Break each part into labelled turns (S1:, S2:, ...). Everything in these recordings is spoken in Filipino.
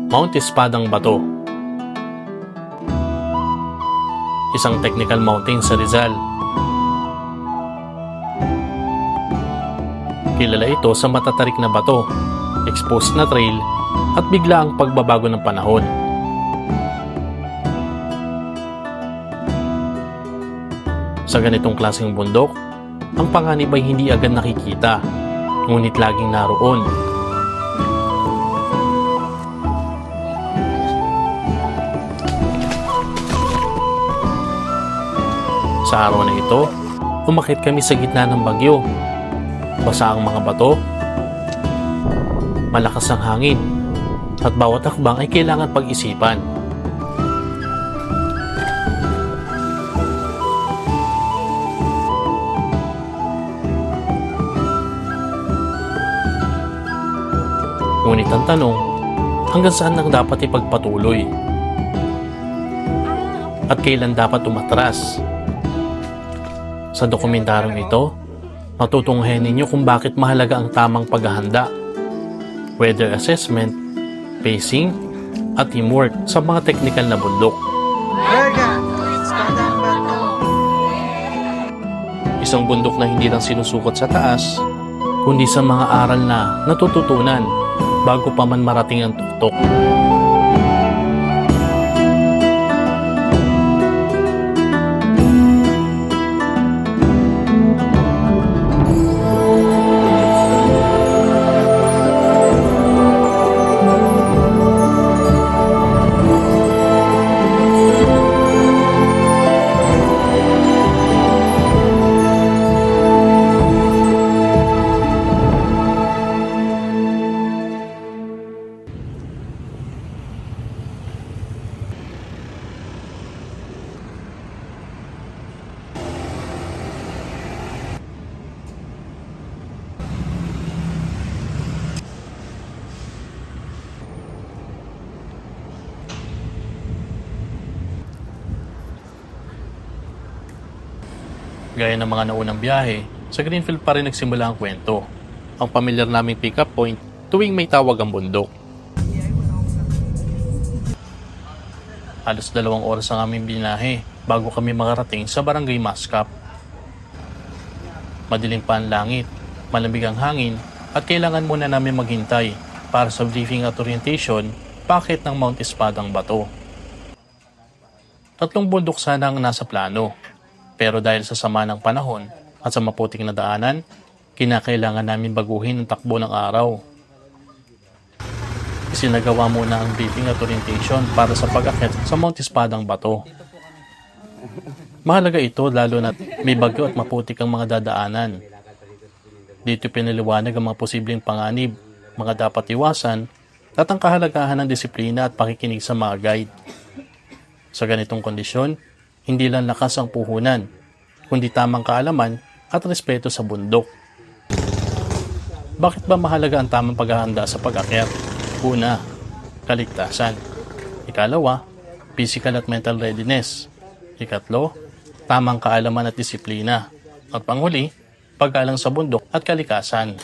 S1: Mount Espadang Bato. Isang technical mountain sa Rizal. Kilala ito sa matatarik na bato, exposed na trail, at biglaang pagbabago ng panahon. Sa ganitong klaseng bundok, ang panganib ay hindi agad nakikita, ngunit laging naroon. Sa araw na ito, umakyat kami sa gitna ng bagyo. Basa ang mga bato, malakas ang hangin, at bawat hakbang ay kailangan pag-isipan. Ngunit ang tanong, hanggang saan nang dapat ipagpatuloy? At kailan dapat umatras? Sa dokumentaryong ito, matutunghayan ninyo kung bakit mahalaga ang tamang paghahanda, weather assessment, pacing, at teamwork sa mga technical na bundok. Isang bundok na hindi lang sinusukot sa taas, kundi sa mga aral na natututunan bago pa man marating ang tuktok. Gaya ng mga naunang biyahe, sa Greenfield pa rin nagsimula ang kwento. Ang pamilyar naming pick-up point tuwing may tawag ang bundok. Halos 2 oras ang aming binahe bago kami makarating sa Barangay Mascap. Madilim pa ang langit, malamig ang hangin, at kailangan muna namin maghintay para sa briefing at orientation paakyat ng Mount Espadang Bato. 3 bundok sana ang nasa plano. Pero dahil sa sama ng panahon at sa maputik na daanan, kinakailangan namin baguhin ang takbo ng araw. Isinagawa muna ang briefing at orientation para sa pag-akyat sa Mount Espadang Bato. Mahalaga ito lalo na may bagyo at maputik ang mga dadaanan. Dito pinaliwanag ang mga posibleng panganib, mga dapat iwasan, at ang kahalagahan ng disiplina at pakikinig sa mga guide. Sa ganitong kondisyon, hindi lang lakas ang puhunan, kundi tamang kaalaman at respeto sa bundok. Bakit ba mahalaga ang tamang paghahanda sa pag-akyat? Una, kaligtasan. Ikalawa, physical at mental readiness. Ikatlo, tamang kaalaman at disiplina. At panghuli, pag-alang sa bundok at kalikasan.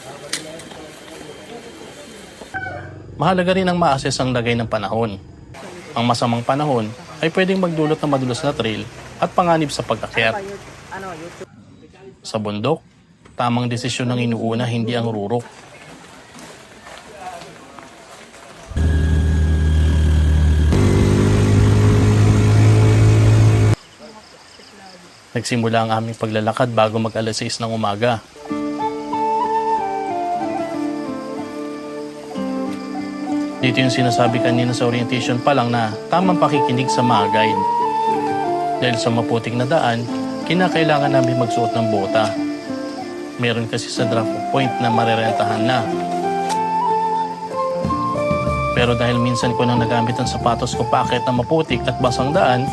S1: Mahalaga rin ang ma-assess ang lagay ng panahon. Ang masamang panahon ay pwedeng magdulot ng madulas na trail at panganib sa pag-akyat. Sa bundok, tamang desisyon ang inuuna, hindi ang rurok. Nagsimula ang aming paglalakad bago mag-alas 6 ng umaga. Dito yung sinasabi kanina sa orientation pa lang na tamang pakikinig sa mga guide. Dahil sa maputik na daan, kinakailangan namin magsuot ng bota. Meron kasi sa drop point na marerentahan na. Pero dahil minsan ko nang nagamit ang sapatos ko paakyat na maputik at basang daan,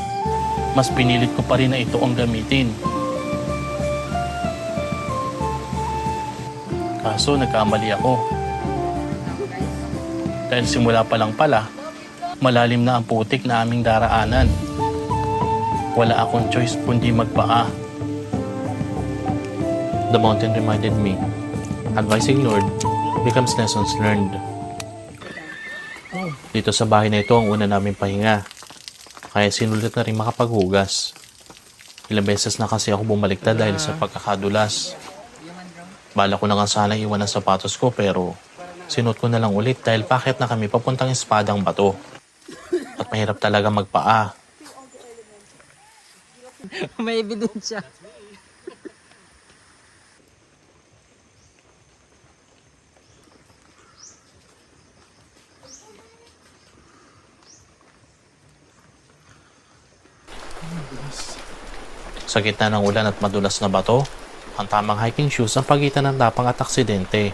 S1: mas pinilit ko pa rin na ito ang gamitin. Kaso nagkamali ako. Dahil simula pa lang pala, malalim na ang putik na aming daraanan. Wala akong choice kundi magpaa. The mountain reminded me, advice ignored becomes lessons learned. Dito sa bahay na ito ang una namin pahinga. Kaya sinulit na rin makapaghugas. Ilang beses na kasi ako bumaliktad dahil sa pagkakadulas. Bala ko na nga sana iwan ang sapatos ko pero sinuot ko na lang ulit dahil paket na kami papuntang Espadang Bato. At mahirap talaga magpaa.
S2: May ebidensya.
S1: Sa gitna ng ulan at madulas na bato, ang tamang hiking shoes ang pagitan ng tapang at aksidente.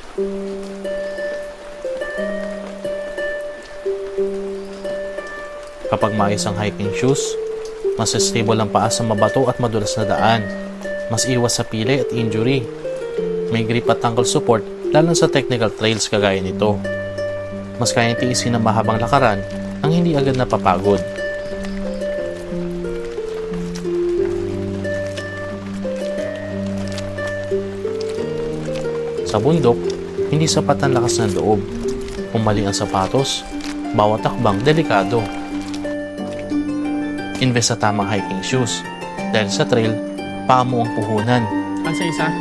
S1: Kapag maayos ang hiking shoes, mas stable ang paa sa mabato at madulas na daan. Mas iwas sa pili at injury. May grip at ankle support lalo sa technical trails kagaya nito. Mas kayang tiisin ng mahabang lakaran nang hindi agad napapagod. Sa bundok, hindi sapat ang lakas ng loob. Kung mali ang sapatos, bawat takbang delikado. Invest sa tamang hiking shoes. Dahil sa trail, paa mo ang puhunan.
S3: Pansa isa?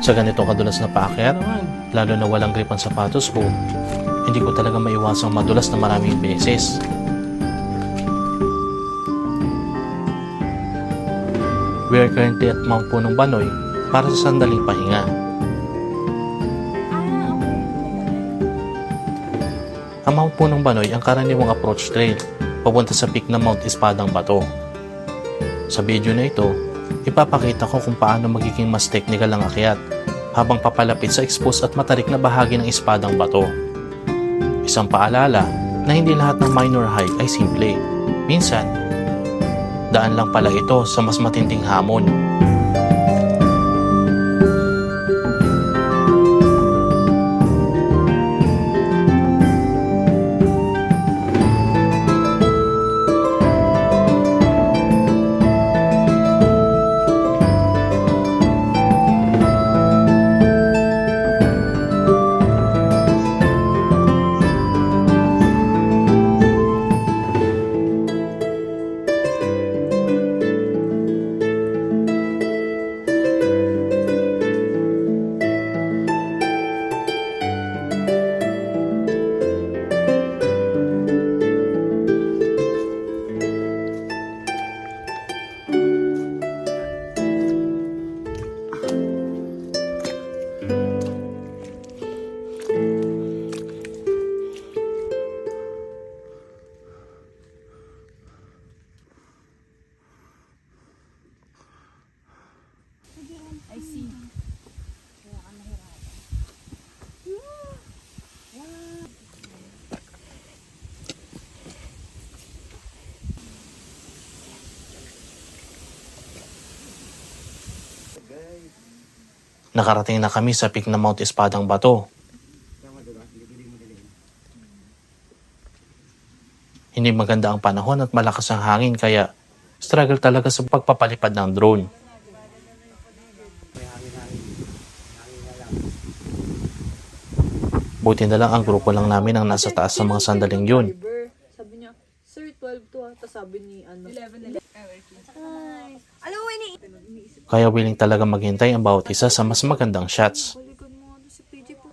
S1: Sa ganitong kadulas na paakyat, lalo na walang grip ang sapatos ko, hindi ko talaga maiwasang madulas na maraming beses. We are currently at Mount Punong Banoy para sa sandaling pahinga. Ang Mount Punong Banoy ang karaniwang approach trail papunta sa peak ng Mount Espadang Bato. Sa video na ito, ipapakita ko kung paano magiging mas technical ang akyat habang papalapit sa exposed at matarik na bahagi ng Espadang Bato. Isang paalala na hindi lahat ng minor hike ay simple. Minsan, daan lang pala ito sa mas matinding hamon. Nakarating na kami sa peak ng Mount Espadang Bato. Hindi maganda ang panahon at malakas ang hangin kaya struggle talaga sa pagpapalipad ng drone. Buti na lang ang grupo lang namin ang nasa taas sa mga sandaling yun.
S2: Sabi niya, sir, 12 to ha. Tapos sabi ni, 11. Alam mo,
S1: Kaya willing talaga maghintay ang bawat isa sa mas magandang shots.
S2: balikan mo nga si PJ po.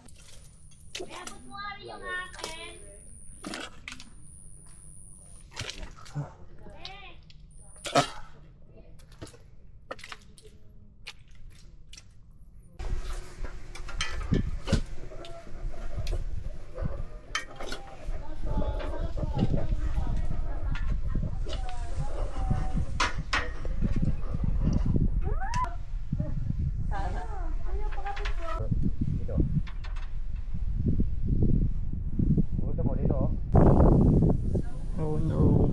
S3: Oh no.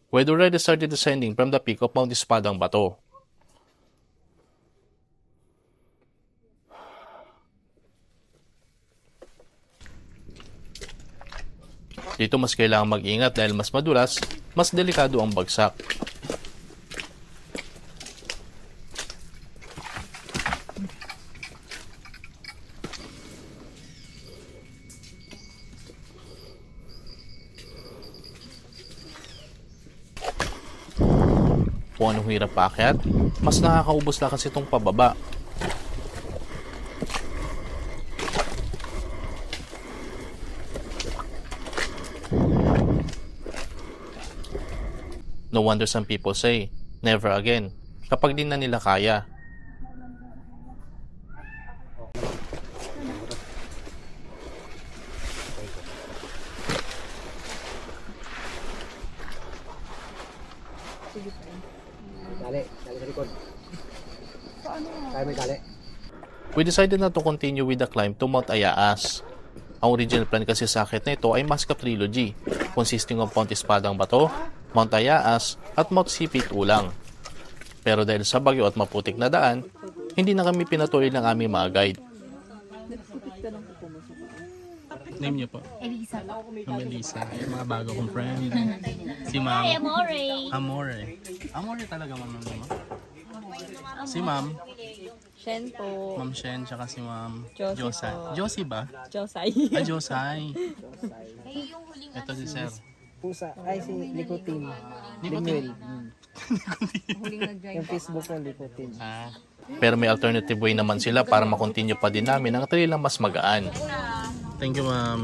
S1: We had already started descending from the peak of Mount Espadang Bato. Dito mas kailangang mag-ingat dahil mas madulas, mas delikado ang bagsak. Kung anong hirap paakyat, mas nakakaubos lakas itong pababa. No wonder some people say, never again, kapag di na nila kaya.
S4: Dali sa likod. Kaya may dali.
S1: We decided not to continue with the climb to Mount Ayaas. Ang original plan kasi sa akin na ito ay Mascap Trilogy, consisting of Mount Espadang Bato, Mount Ayaas, at Mount Sipit Ulang. Pero dahil sa bagyo at maputik na daan, hindi na kami pinatuloy ng aming mga guide.
S3: Name niyo po?
S5: Elisa.
S3: Ma'am Elisa. Yung mga bago kong friend. Si Ma'am.
S5: Hi, Amore.
S3: Amore. Amore talaga, Ma'am. Si Ma'am.
S2: Shen po.
S3: Ma'am Shen, tsaka si Ma'am
S2: Josie
S3: Josay.
S2: po.
S3: Josie ba?
S2: Josay.
S3: Ah, Josay. Ito si Sir.
S4: Pusa. Ay, si Likotin.
S3: Nikotin.
S4: Yung Facebook ng Likotin.
S3: Ah.
S1: Pero may alternative way naman sila para makontinue pa din namin ang trail na mas magaan.
S3: Thank you, Ma'am.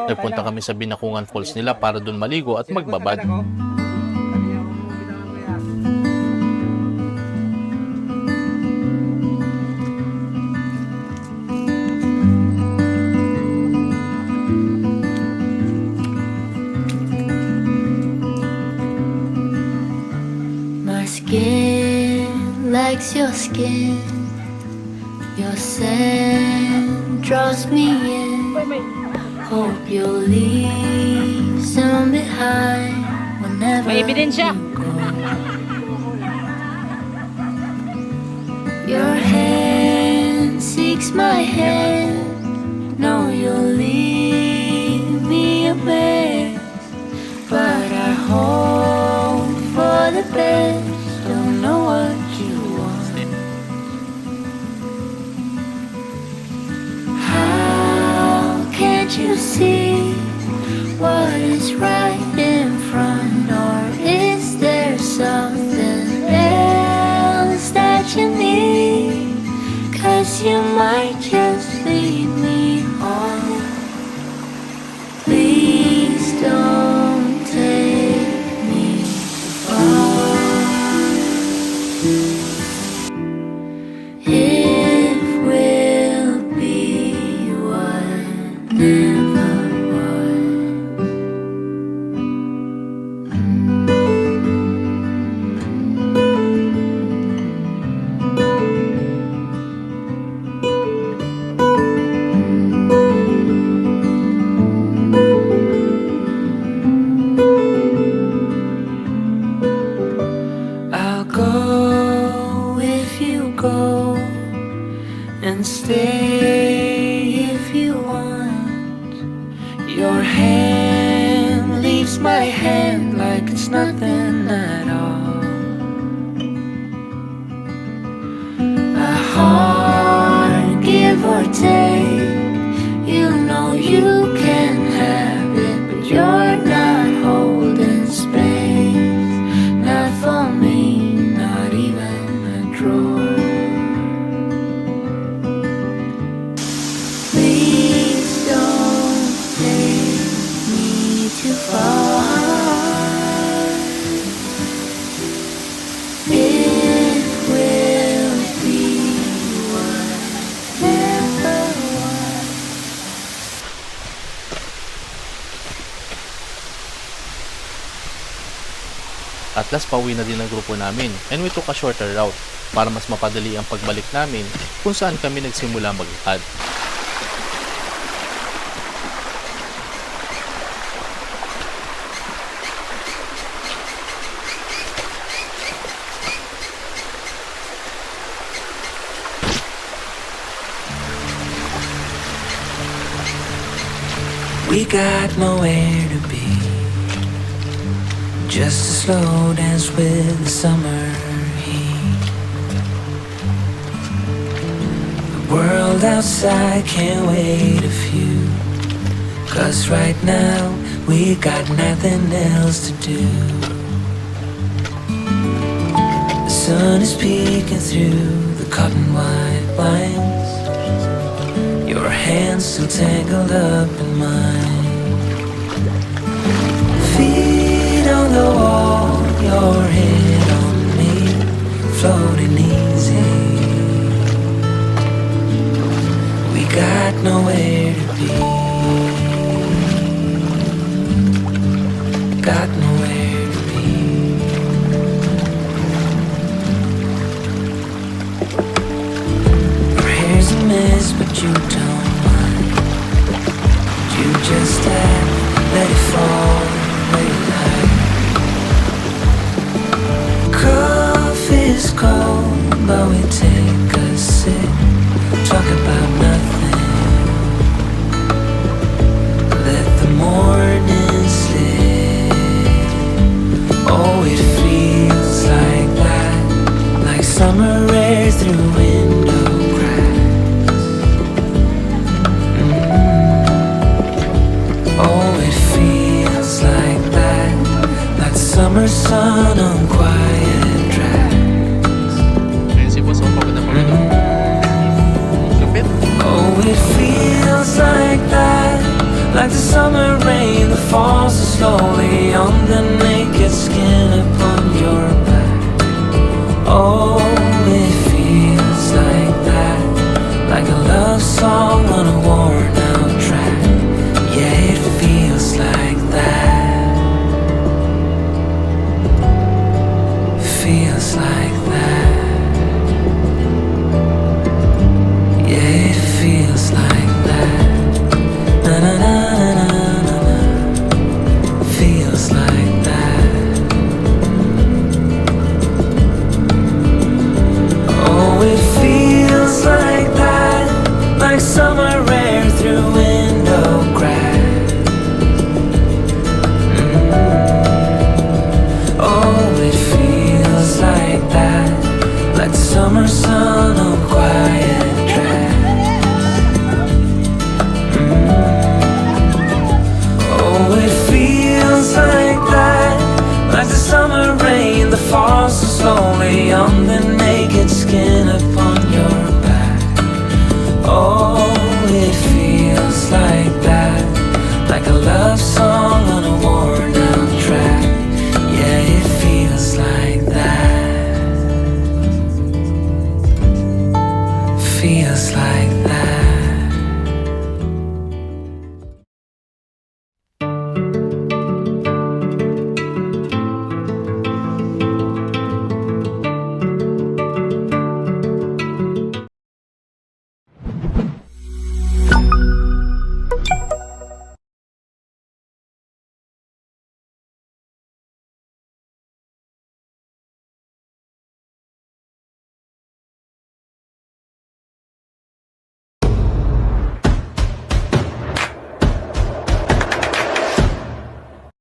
S1: Nagpunta kami sa Binakungan Falls nila para dun maligo at magbabad.
S6: My skin likes your skin. Your scent draws me in. Hope you'll leave some behind whenever
S2: May ebidensya.
S6: you go. Your hand seeks my hand. No, you'll leave me a mess, but I hope for the best. Don't know what you want. How can't you see what is right in front? Or is there something else that you need? 'Cause you might just lead me on. Please don't take me far. If we'll be what never was. I'll go if you go, and stay if you want. Your hand leaves my hand like it's nothing at all. A heart, give or take, you know you can have it, but you're not holding space. Not for me, not even a drawer. Please don't take me too far. It will be what never was.
S1: At last pauwi na din ang grupo namin and we took a shorter route para mas mapadali ang pagbalik namin kung saan kami nagsimula maglakad.
S6: We got nowhere to be, just a slow dance with the summer heat. The world outside can't wait a few, 'cause right now we got nothing else to do. The sun is peeking through the cotton white blinds, your hands still tangled up in mine. Feet on the wall, your head on me, floating easy. We got nowhere to be, got nowhere to be. Your hair's a mess, but you don't mind. You just let it fall away like. Coffee's cold, but we take a sip, talk about nothing. Let the morning slip. Oh, it feels like that, like summer air through window cracks. Oh, it feels like that, like summer sun on quiet tracks.
S3: Ayun si boss, pagod na pagod. Lupit.
S6: Oh, it feels like that, like the summer rain that falls so slowly on the naked skin upon your back. Oh, it feels like that, like a love song on a worn out track. Yeah, it feels like that, feels like that.